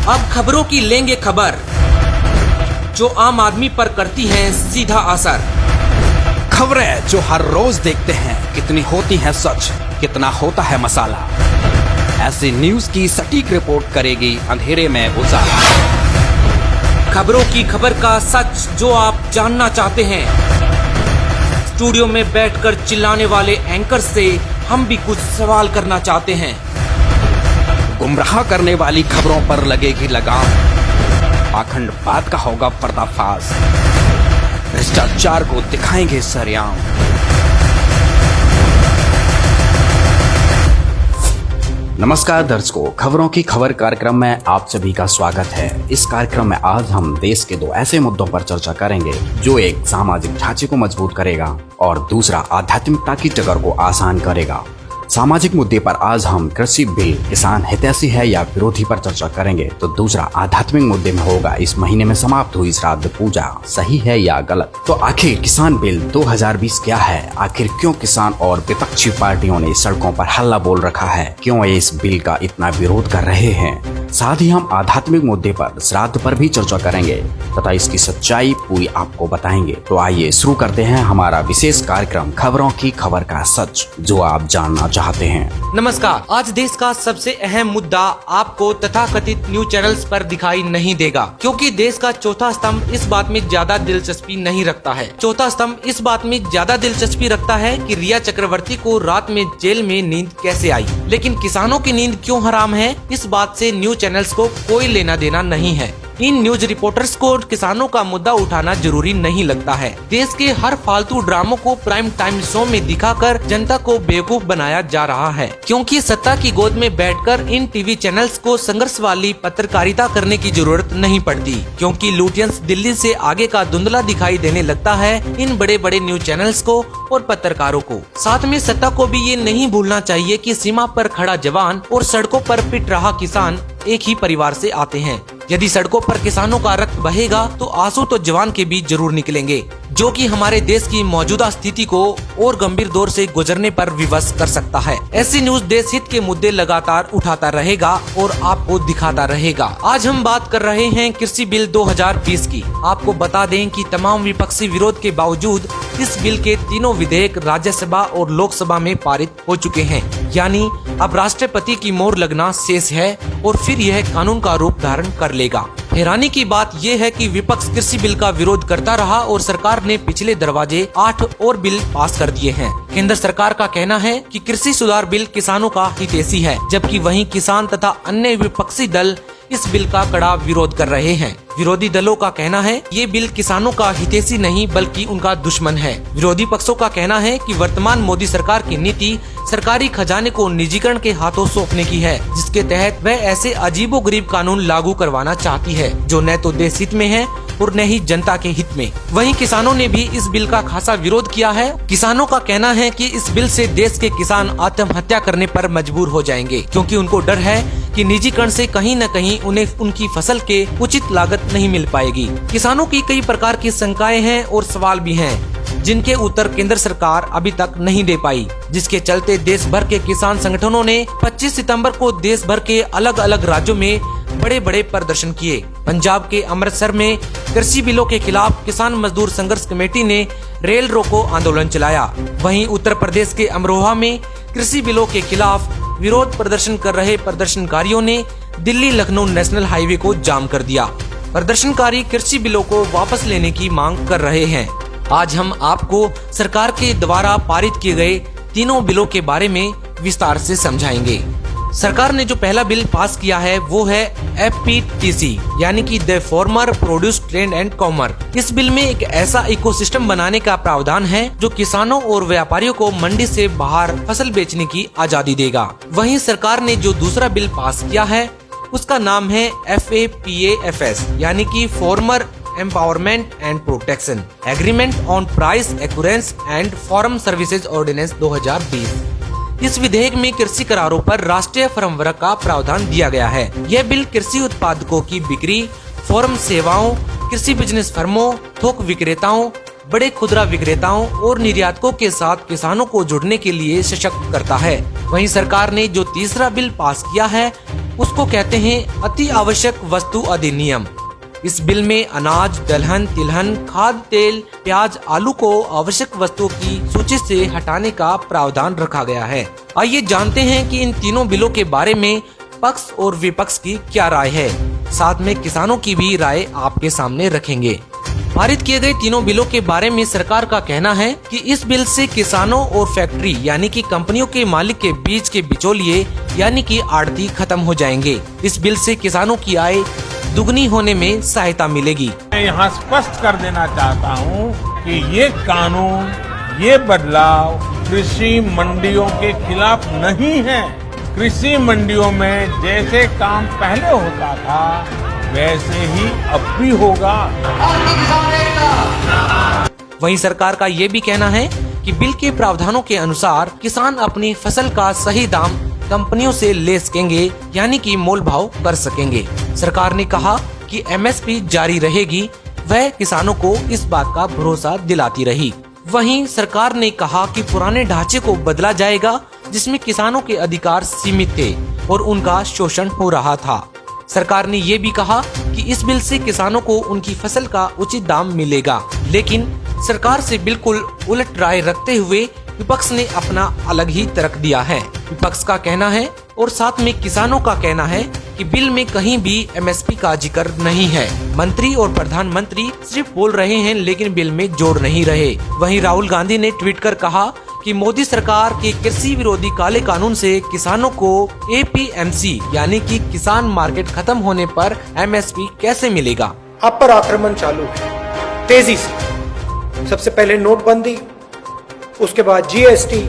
अब खबरों की लेंगे खबर, जो आम आदमी पर करती हैं सीधा असर। खबरें जो हर रोज देखते हैं, कितनी होती हैं सच, कितना होता है मसाला। ऐसी न्यूज की सटीक रिपोर्ट करेगी अंधेरे में उजाला। खबरों की खबर का सच जो आप जानना चाहते हैं। स्टूडियो में बैठकर चिल्लाने वाले एंकर से हम भी कुछ सवाल करना चाहते हैं। गुमराह करने वाली खबरों पर लगेगी लगाम, पाखंड बात का होगा पर्दाफाश, भ्रष्टाचार को दिखाएंगे सरेआम। नमस्कार दर्शकों, खबरों की खबर कार्यक्रम में आप सभी का स्वागत है। इस कार्यक्रम में आज हम देश के दो ऐसे मुद्दों पर चर्चा करेंगे जो एक सामाजिक ढांचे को मजबूत करेगा और दूसरा आध्यात्मिकता की टक्कर को आसान करेगा। सामाजिक मुद्दे पर आज हम कृषि बिल किसान हितैषी है या विरोधी पर चर्चा करेंगे, तो दूसरा आध्यात्मिक मुद्दे में होगा इस महीने में समाप्त हुई श्राद्ध पूजा सही है या गलत। तो आखिर किसान बिल 2020 क्या है, आखिर क्यों किसान और विपक्षी पार्टियों ने सड़कों पर हल्ला बोल रखा है, क्यों ये इस बिल का इतना विरोध कर रहे हैं। साथ ही हम आध्यात्मिक मुद्दे पर श्राद्ध पर भी चर्चा करेंगे तथा इसकी सच्चाई पूरी आपको बताएंगे। तो आइए शुरू करते हैं हमारा विशेष कार्यक्रम खबरों की खबर का सच जो आप जानना चाहते हैं। नमस्कार, आज देश का सबसे अहम मुद्दा आपको तथाकथित न्यूज चैनल्स पर दिखाई नहीं देगा, क्योंकि देश का चौथा स्तंभ इस बात में ज्यादा दिलचस्पी नहीं रखता है। चौथा स्तंभ इस बात में ज्यादा दिलचस्पी रखता है कि रिया चक्रवर्ती को रात में जेल में नींद कैसे आई, लेकिन किसानों की नींद क्यों हराम है, इस बात से न्यूज चैनल्स को कोई लेना देना नहीं है। इन न्यूज रिपोर्टर्स को किसानों का मुद्दा उठाना जरूरी नहीं लगता है। देश के हर फालतू ड्रामों को प्राइम टाइम शो में दिखाकर जनता को बेवकूफ बनाया जा रहा है, क्योंकि सत्ता की गोद में बैठकर इन टीवी चैनल्स को संघर्ष वाली पत्रकारिता करने की जरूरत नहीं पड़ती, क्योंकि लुटियंस दिल्ली से आगे का धुंधला दिखाई देने लगता है इन बड़े बड़े न्यूज चैनल्स को और पत्रकारों को। साथ में सत्ता को भी ये नहीं भूलना चाहिए कि सीमा पर खड़ा जवान और सड़कों पर पिट रहा किसान एक ही परिवार से आते हैं। यदि सड़कों पर किसानों का रक्त बहेगा तो आंसू तो जवान के बीच जरूर निकलेंगे, जो कि हमारे देश की मौजूदा स्थिति को और गंभीर दौर से गुजरने पर विवश कर सकता है। ऐसी न्यूज देश हित के मुद्दे लगातार उठाता रहेगा और आपको दिखाता रहेगा। आज हम बात कर रहे हैं कृषि बिल 2020 की। आपको बता दें कि तमाम विपक्षी विरोध के बावजूद इस बिल के तीनों विधेयक राज्यसभा और लोकसभा में पारित हो चुके हैं, यानी अब राष्ट्रपति की मोहर लगना शेष है और फिर यह कानून का रूप धारण कर लेगा। हैरानी की बात यह है कि विपक्ष कृषि बिल का विरोध करता रहा और सरकार ने पिछले दरवाजे 8 और बिल पास कर दिए हैं। केंद्र सरकार का कहना है कि कृषि सुधार बिल किसानों का हितैषी है, जबकि वहीं किसान तथा अन्य विपक्षी दल इस बिल का कड़ा विरोध कर रहे हैं। विरोधी दलों का कहना है ये बिल किसानों का हितैषी नहीं बल्कि उनका दुश्मन है। विरोधी पक्षों का कहना है कि वर्तमान मोदी सरकार की नीति सरकारी खजाने को निजीकरण के हाथों सौंपने की है, जिसके तहत वह ऐसे अजीबोगरीब कानून लागू करवाना चाहती है जो न तो देश हित में है और न ही जनता के हित में। वहीं किसानों ने भी इस बिल का खासा विरोध किया है। किसानों का कहना है कि इस बिल से देश के किसान आत्महत्या करने पर मजबूर हो जाएंगे, क्योंकि उनको डर है कि निजीकरण से कहीं न कहीं उन्हें उनकी फसल के उचित लागत नहीं मिल पाएगी। किसानों की कई प्रकार की शंकाएं हैं और सवाल भी हैं, जिनके उत्तर केंद्र सरकार अभी तक नहीं दे पाई, जिसके चलते देश भर के किसान संगठनों ने 25 सितंबर को देश भर के अलग अलग राज्यों में बड़े बड़े प्रदर्शन किए। पंजाब के अमृतसर में कृषि बिलों के खिलाफ किसान मजदूर संघर्ष कमेटी ने रेल रोको आंदोलन चलाया। वहीं उत्तर प्रदेश के अमरोहा में कृषि बिलों के खिलाफ विरोध प्रदर्शन कर रहे प्रदर्शनकारियों ने दिल्ली लखनऊ नेशनल हाईवे को जाम कर दिया। प्रदर्शनकारी कृषि बिलों को वापस लेने की मांग कर रहे हैं। आज हम आपको सरकार के द्वारा पारित किए गए तीनों बिलों के बारे में विस्तार से समझाएंगे। सरकार ने जो पहला बिल पास किया है वो है FPTC, यानी कि the farmer produce trade and commerce. इस बिल में एक ऐसा इकोसिस्टम बनाने का प्रावधान है जो किसानों और व्यापारियों को मंडी से बाहर फसल बेचने की आजादी देगा। वहीं सरकार ने जो दूसरा बिल पास किया है उसका नाम है FAPAFS, यानी कि farmer empowerment and protection agreement on price assurance and farm services ordinance 2020। इस विधेयक में कृषि करारों पर राष्ट्रीय फ्रेमवर्क का प्रावधान दिया गया है। यह बिल कृषि उत्पादकों की बिक्री, फार्म सेवाओं, कृषि बिजनेस फर्मों, थोक विक्रेताओं, बड़े खुदरा विक्रेताओं और निर्यातकों के साथ किसानों को जुड़ने के लिए सशक्त करता है। वहीं सरकार ने जो तीसरा बिल पास किया है उसको कहते हैं अति आवश्यक वस्तु अधिनियम। इस बिल में अनाज, दलहन, तिलहन, खाद्य तेल, प्याज, आलू को आवश्यक वस्तुओं की सूची से हटाने का प्रावधान रखा गया है। आइए जानते हैं कि इन तीनों बिलों के बारे में पक्ष और विपक्ष की क्या राय है। साथ में किसानों की भी राय आपके सामने रखेंगे। पारित किए गए तीनों बिलों के बारे में सरकार का कहना है कि इस बिल से किसानों और फैक्ट्री यानी कि कंपनियों के मालिक के बीच के बिचौलिए यानी कि आड़ती खत्म हो जाएंगे। इस बिल से किसानों की आय दुगनी होने में सहायता मिलेगी। मैं यहाँ स्पष्ट कर देना चाहता हूँ कि ये कानून, ये बदलाव कृषि मंडियों के खिलाफ नहीं है। कृषि मंडियों में जैसे काम पहले होता था वैसे ही अब भी होगा। वहीं सरकार का ये भी कहना है कि बिल के प्रावधानों के अनुसार किसान अपनी फसल का सही दाम कंपनियों से ले सकेंगे यानी कि मोल भाव कर सकेंगे। सरकार ने कहा कि एमएसपी जारी रहेगी, वह किसानों को इस बात का भरोसा दिलाती रही। वहीं सरकार ने कहा कि पुराने ढांचे को बदला जाएगा जिसमें किसानों के अधिकार सीमित थे और उनका शोषण हो रहा था। सरकार ने ये भी कहा कि इस बिल से किसानों को उनकी फसल का उचित दाम मिलेगा, लेकिन सरकार से बिल्कुल उलट राय रखते हुए विपक्ष ने अपना अलग ही तर्क दिया है। विपक्ष का कहना है और साथ में किसानों का कहना है कि बिल में कहीं भी एमएसपी का जिक्र नहीं है। मंत्री और प्रधानमंत्री सिर्फ बोल रहे हैं लेकिन बिल में जोड़ नहीं रहे। वहीं राहुल गांधी ने ट्वीट कर कहा कि मोदी सरकार के कृषि विरोधी काले कानून से किसानों को एपीएमसी यानी कि किसान मार्केट खत्म होने पर एमएसपी कैसे मिलेगा। आप पर आक्रमण चालू है तेजी से। सबसे पहले नोटबंदी, उसके बाद जीएसटी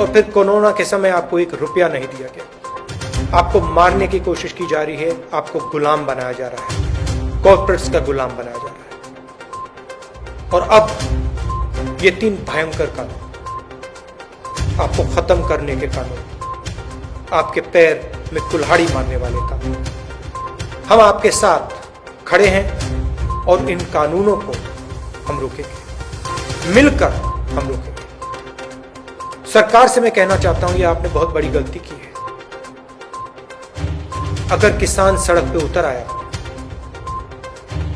और फिर कोरोना के समय आपको 1 रुपया नहीं दिया गया। आपको मारने की कोशिश की जा रही है, आपको गुलाम बनाया जा रहा है, कॉर्पोरेट्स का गुलाम बनाया जा रहा है। और अब ये 3 भयंकर कानून आपको खत्म करने के कानून, आपके पैर में कुल्हाड़ी मारने वाले कानून। हम आपके साथ खड़े हैं और इन कानूनों को हम रोकेंगे, मिलकर हम रोकेंगे। सरकार से मैं कहना चाहता हूं, ये आपने बहुत बड़ी गलती की है। अगर किसान सड़क पे उतर आया,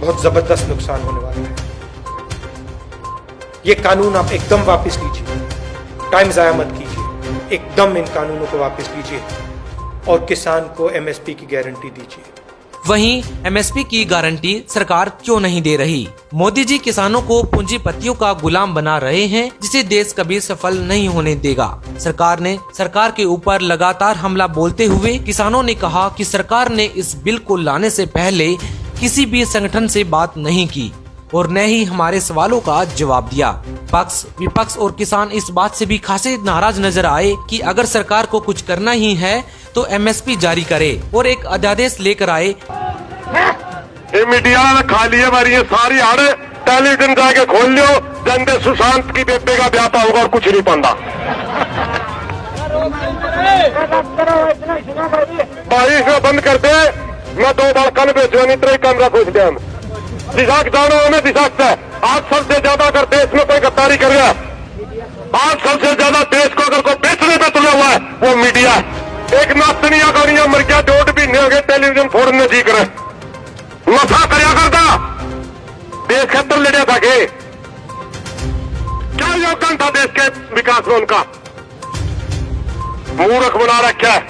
बहुत जबरदस्त नुकसान होने वाला है। ये कानून आप एकदम वापस लीजिए, टाइम जाया मत कीजिए, एकदम इन कानूनों को वापस लीजिए और किसान को एमएसपी की गारंटी दीजिए। वहीं एमएसपी की गारंटी सरकार क्यों नहीं दे रही। मोदी जी किसानों को पूंजीपतियों का गुलाम बना रहे हैं जिसे देश कभी सफल नहीं होने देगा। सरकार के ऊपर लगातार हमला बोलते हुए किसानों ने कहा कि सरकार ने इस बिल को लाने से पहले किसी भी संगठन से बात नहीं की और न ही हमारे सवालों का जवाब दिया। पक्ष, विपक्ष और किसान इस बात से भी खासे नाराज नजर आए कि अगर सरकार को कुछ करना ही है तो एमएसपी जारी करे और एक अध्यादेश लेकर आए। ये मीडिया ने खा लिए हमारी ये सारी हारे, टेलीविजन जाके खोल लियो, जनते सुशांत की बेबे का ब्याह होगा और कुछ नहीं पाता। बारिश में बंद कर दे, मैं 2 बार कल बेचो नहीं तो कैमरा खोज दिया। दिशाक जानो हमें दिशाक से आज सबसे ज्यादा अगर देश में कोई गद्दारी कर गया, आज सबसे ज्यादा देश को अगर कोई बेचने पे तुला हुआ है वो मीडिया है। एक नास्तनिया गाड़ियां मर गया, 2 महीने हो गए टेलीविजन फोड़ने जी करे मथा करया करता देश खतर लड़िया था के क्या योगदान था देश के विकास में उनका। मूर्ख बना रखा है।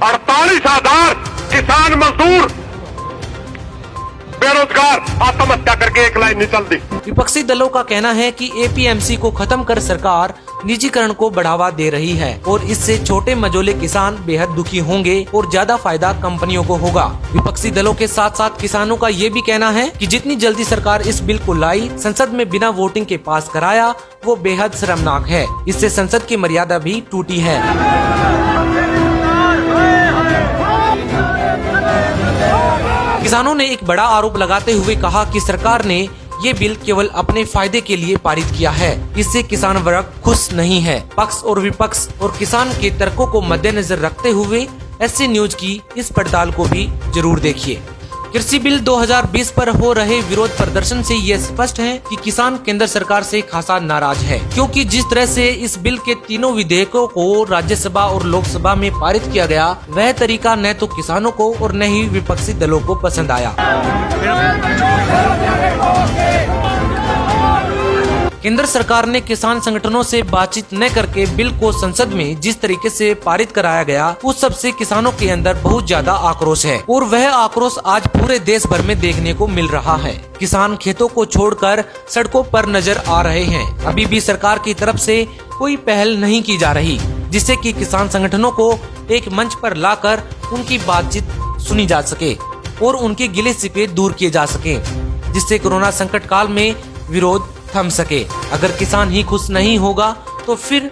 48,000 किसान मजदूर बेरोजगार आत्महत्या करके एक लाइन निकल दी। विपक्षी दलों का कहना है कि एपीएमसी को खत्म कर सरकार निजीकरण को बढ़ावा दे रही है और इससे छोटे मझोले किसान बेहद दुखी होंगे और ज्यादा फायदा कंपनियों को होगा। विपक्षी दलों के साथ साथ किसानों का ये भी कहना है कि जितनी जल्दी सरकार इस बिल को लाई, संसद में बिना वोटिंग के पास कराया, वो बेहद शर्मनाक है। इससे संसद की मर्यादा भी टूटी है। किसानों ने एक बड़ा आरोप लगाते हुए कहा कि सरकार ने ये बिल केवल अपने फायदे के लिए पारित किया है। इससे किसान वर्ग खुश नहीं है। पक्ष और विपक्ष और किसान के तर्कों को मद्देनजर रखते हुए ऐसे न्यूज की इस पड़ताल को भी जरूर देखिए। कृषि बिल 2020 पर हो रहे विरोध प्रदर्शन से ये स्पष्ट है कि किसान केंद्र सरकार से खासा नाराज है, क्योंकि जिस तरह से इस बिल के तीनों विधेयकों को राज्यसभा और लोकसभा में पारित किया गया, वह तरीका न तो किसानों को और न ही विपक्षी दलों को पसंद आया। केंद्र सरकार ने किसान संगठनों से बातचीत न करके बिल को संसद में जिस तरीके से पारित कराया गया, उस सबसे किसानों के अंदर बहुत ज्यादा आक्रोश है और वह आक्रोश आज पूरे देश भर में देखने को मिल रहा है। किसान खेतों को छोड़कर सड़कों पर नजर आ रहे हैं। अभी भी सरकार की तरफ से कोई पहल नहीं की जा रही, जिससे कि किसान संगठनों को एक मंच पर लाकर उनकी बातचीत सुनी जा सके और उनके गिले शिकवे दूर किए जा सके, जिससे कोरोना संकट काल में विरोध थम सके। अगर किसान ही खुश नहीं होगा तो फिर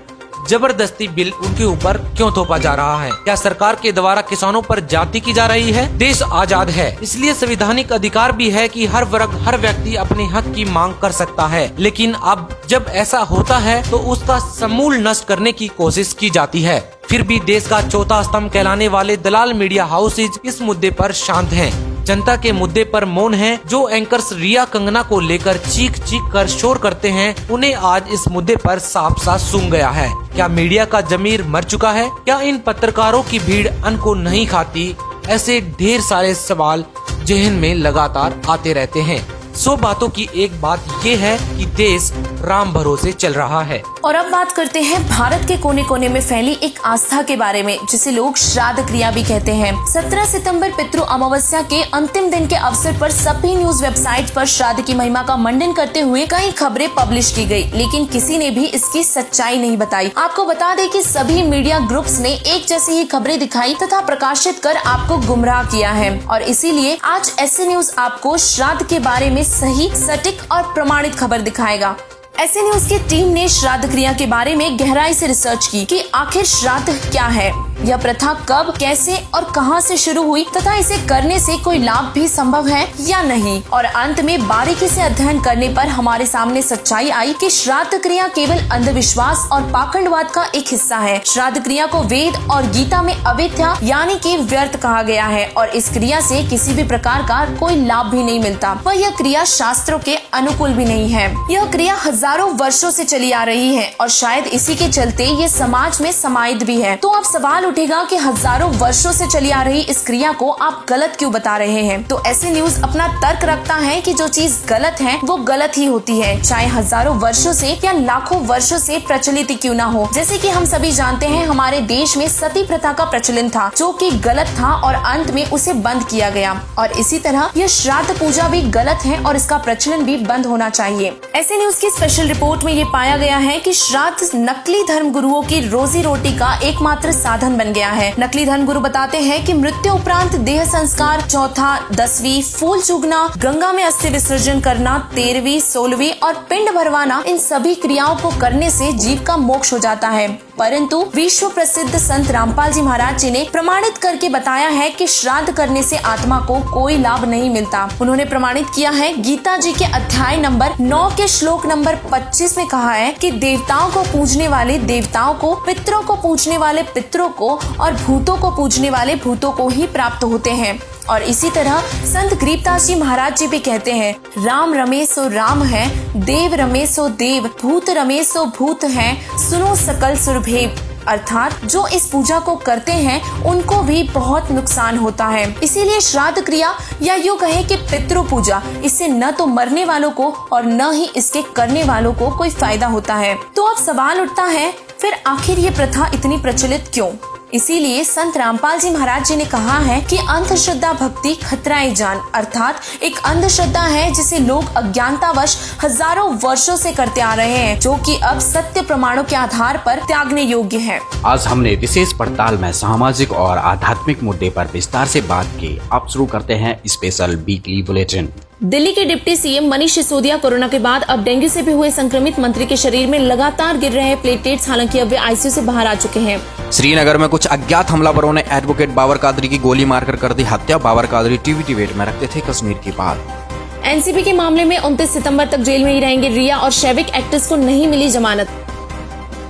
जबरदस्ती बिल उनके ऊपर क्यों थोपा जा रहा है? क्या सरकार के द्वारा किसानों पर जाति की जा रही है? देश आजाद है, इसलिए संवैधानिक अधिकार भी है कि हर वर्ग हर व्यक्ति अपने हक की मांग कर सकता है। लेकिन अब जब ऐसा होता है तो उसका समूल नष्ट करने की कोशिश की जाती है। फिर भी देश का चौथा स्तंभ कहलाने वाले दलाल मीडिया हाउसेज इस मुद्दे पर शांत हैं। जनता के मुद्दे पर मौन हैं। जो एंकर्स रिया कंगना को लेकर चीख चीख कर शोर करते हैं, उन्हें आज इस मुद्दे पर साफ साफ सूंघ गया है। क्या मीडिया का जमीर मर चुका है? क्या इन पत्रकारों की भीड़ अन्न को नहीं खाती? ऐसे ढेर सारे सवाल जहन में लगातार आते रहते हैं। 100 बातों की एक बात ये है कि देश राम भरोसे चल रहा है। और अब बात करते हैं भारत के कोने कोने में फैली एक आस्था के बारे में, जिसे लोग श्राद्ध क्रिया भी कहते हैं। 17 सितंबर पितृ अमावस्या के अंतिम दिन के अवसर पर सभी न्यूज वेबसाइट पर श्राद्ध की महिमा का मंडन करते हुए कई खबरें पब्लिश की गई, लेकिन किसी ने भी इसकी सच्चाई नहीं बताई। आपको बता दें कि सभी मीडिया ग्रुप्स ने एक जैसी ही खबरें दिखाई तथा प्रकाशित कर आपको गुमराह किया है, और इसीलिए आज ऐसे न्यूज आपको श्राद्ध के बारे में सही, सटीक और प्रमाणित खबर दिखाएगा। ऐसे न्यूज की टीम ने श्राद्ध क्रिया के बारे में गहराई से रिसर्च की कि आखिर श्राद्ध क्या है, यह प्रथा कब, कैसे और कहां से शुरू हुई तथा इसे करने से कोई लाभ भी संभव है या नहीं। और अंत में बारीकी से अध्ययन करने पर हमारे सामने सच्चाई आई कि श्राद्ध क्रिया केवल अंधविश्वास और पाखंडवाद का एक हिस्सा है। श्राद्ध क्रिया को वेद और गीता में अवेद्या यानी कि व्यर्थ कहा गया है, और इस क्रिया से किसी भी प्रकार का कोई लाभ भी नहीं मिलता। वह यह क्रिया शास्त्रों के अनुकूल भी नहीं है। यह क्रिया हजारों वर्षों से चली आ रही है और शायद इसी के चलते ये समाज में समाहित भी है। तो अब सवाल उठेगा कि हजारों वर्षों से चली आ रही इस क्रिया को आप गलत क्यों बता रहे हैं? तो ऐसे न्यूज अपना तर्क रखता है कि जो चीज गलत है वो गलत ही होती है, चाहे हजारों वर्षों से या लाखों वर्षों से प्रचलित क्यों ना हो। जैसे कि हम सभी जानते हैं, हमारे देश में सती प्रथा का प्रचलन था, जो कि गलत था और अंत में उसे बंद किया गया। और इसी तरह यह श्राद्ध पूजा भी गलत है और इसका प्रचलन भी बंद होना चाहिए। ऐसे न्यूज की स्पेशल रिपोर्ट में ये पाया गया है कि श्राद्ध नकली धर्म गुरुओं की रोजी रोटी का एकमात्र साधन बन गया है। नकली धर्म गुरु बताते हैं कि मृत्यु उपरांत देह संस्कार, चौथा, 10वीं, फूल चूगना, गंगा में अस्थि विसर्जन करना, 13वीं, 16वीं और पिंड भरवाना, इन सभी क्रियाओं को करने से जीव का मोक्ष हो जाता है। परंतु विश्व प्रसिद्ध संत रामपाल जी महाराज जी ने प्रमाणित करके बताया है कि श्राद्ध करने से आत्मा को कोई लाभ नहीं मिलता। उन्होंने प्रमाणित किया है, गीता जी के अध्याय नंबर 9 के श्लोक नंबर 25 में कहा है कि देवताओं को पूजने वाले देवताओं को, पितरों को पूजने वाले पितरों को और भूतों को पूजने वाले भूतों को ही प्राप्त होते हैं। और इसी तरह संत गरीबदास जी महाराज जी भी कहते हैं, राम रमे सो राम है, देव रमे सो देव, भूत रमे सो भूत है, सुनो सकल सुरभेद। अर्थात जो इस पूजा को करते हैं उनको भी बहुत नुकसान होता है। इसीलिए श्राद्ध क्रिया या यूं कहें कि पितृ पूजा, इससे न तो मरने वालों को और न ही इसके करने वालों को कोई फायदा होता है। तो अब सवाल उठता है, फिर आखिर ये प्रथा इतनी प्रचलित क्यों? इसीलिए संत रामपाल जी महाराज जी ने कहा है कि अंधश्रद्धा भक्ति खतराए जान, अर्थात एक अंधश्रद्धा है जिसे लोग अज्ञानतावश हजारों वर्षों से करते आ रहे हैं, जो कि अब सत्य प्रमाणों के आधार पर त्यागने योग्य है। आज हमने विशेष पड़ताल में सामाजिक और आध्यात्मिक मुद्दे पर विस्तार से बात की। अब शुरू करते हैं स्पेशल वीकली बुलेटिन। दिल्ली के deputy CM Manish Sisodia corona के बाद अब डेंगू से भी हुए संक्रमित मंत्री के शरीर में लगातार गिर रहे प्लेटलेट्स, हालांकि अब वे आईसीयू से बाहर आ चुके हैं। श्रीनगर में कुछ अज्ञात हमलावरों ने एडवोकेट बाबर कादरी की गोली मारकर कर दी हत्या। बाबर कादरी टीवी डिबेट में रखते थे कश्मीर की बात। एनसीबी के मामले में 29 सितंबर तक जेल में ही रहेंगे रिया और शैविक एक्ट्रेस को नहीं मिली जमानत।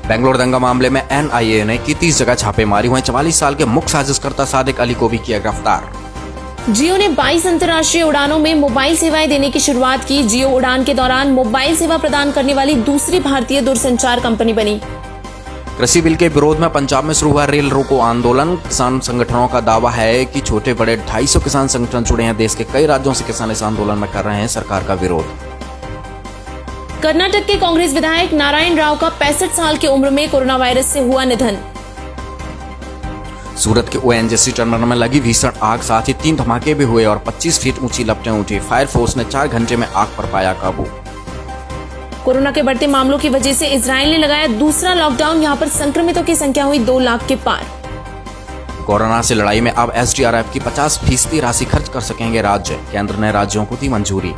बेंगलोर दंगा मामले में एनआईए ने की 30 जगह छापेमारी हुई। 44 साल के मुख्य साजिशकर्ता सादिक अली को भी किया गिरफ्तार। जियो ने 22 अंतर्राष्ट्रीय उड़ानों में मोबाइल सेवाएं देने की शुरुआत की। जियो उड़ान के दौरान मोबाइल सेवा प्रदान करने वाली दूसरी भारतीय दूरसंचार कंपनी बनी। कृषि बिल के विरोध में पंजाब में शुरू हुआ रेल रोको आंदोलन। किसान संगठनों का दावा है कि छोटे बड़े 250 किसान संगठन जुड़े हैं। देश के कई राज्यों से किसान इस आंदोलन में कर रहे हैं सरकार का विरोध। कर्नाटक के कांग्रेस विधायक नारायण राव का 65 साल की उम्र में कोरोना वायरस से हुआ निधन। सूरत के ओएनजीसी टर्मिनल में लगी भीषण आग, साथ ही 3 धमाके भी हुए और 25 फीट ऊंची लपटें उठी। फायर फोर्स ने 4 घंटे में आग पर पाया काबू। कोरोना के बढ़ते मामलों की वजह से इजराइल ने लगाया दूसरा लॉकडाउन। यहां पर संक्रमितों की संख्या हुई 2 लाख के पार। कोरोना से लड़ाई में अब एसडीआरएफ की 50% राशि खर्च कर सकेंगे राज्य। केंद्र ने राज्यों को दी मंजूरी।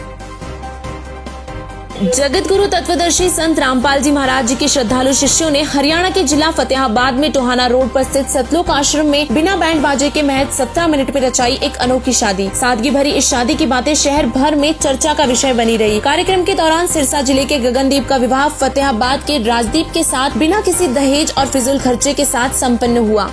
जगत गुरु तत्वदर्शी संत रामपाल जी महाराज जी के श्रद्धालु शिष्यों ने हरियाणा के जिला फतेहाबाद में टोहाना रोड पर स्थित सतलोक आश्रम में बिना बैंड बाजे के महज 17 मिनट में रचाई एक अनोखी शादी। सादगी भरी इस शादी की बातें शहर भर में चर्चा का विषय बनी रही। कार्यक्रम के दौरान सिरसा जिले के गगनदीप का विवाह फतेहाबाद के राजदीप के साथ बिना किसी दहेज और फिजूल खर्चे के साथ संपन्न हुआ।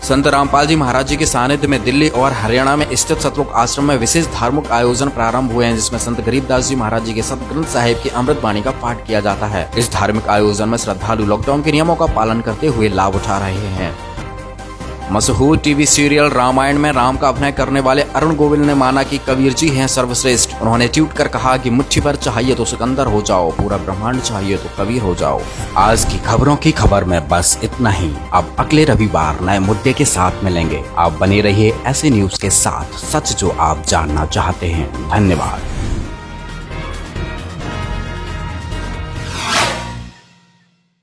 संत रामपाल जी महाराज जी के सानिध्य में दिल्ली और हरियाणा में स्थित सतलोक आश्रम में विशेष धार्मिक आयोजन प्रारंभ हुए हैं, जिसमें संत गरीबदास जी महाराज जी के सतग्रंथ साहिब की अमृत वाणी का पाठ किया जाता है। इस धार्मिक आयोजन में श्रद्धालु लॉकडाउन के नियमों का पालन करते हुए लाभ उठा रहे हैं। मशहूर टीवी सीरियल रामायण में राम का अभिनय करने वाले अरुण गोविल ने माना कि कबीर जी हैं सर्वश्रेष्ठ। उन्होंने ट्वीट कर कहा कि मुट्ठी भर चाहिए तो सिकंदर हो जाओ, पूरा ब्रह्मांड चाहिए तो कबीर हो जाओ। आज की खबरों की खबर में बस इतना ही। अब अगले रविवार नए मुद्दे के साथ मिलेंगे। आप बने रहिए ऐसे न्यूज के साथ, सच जो आप जानना चाहते हैं। धन्यवाद।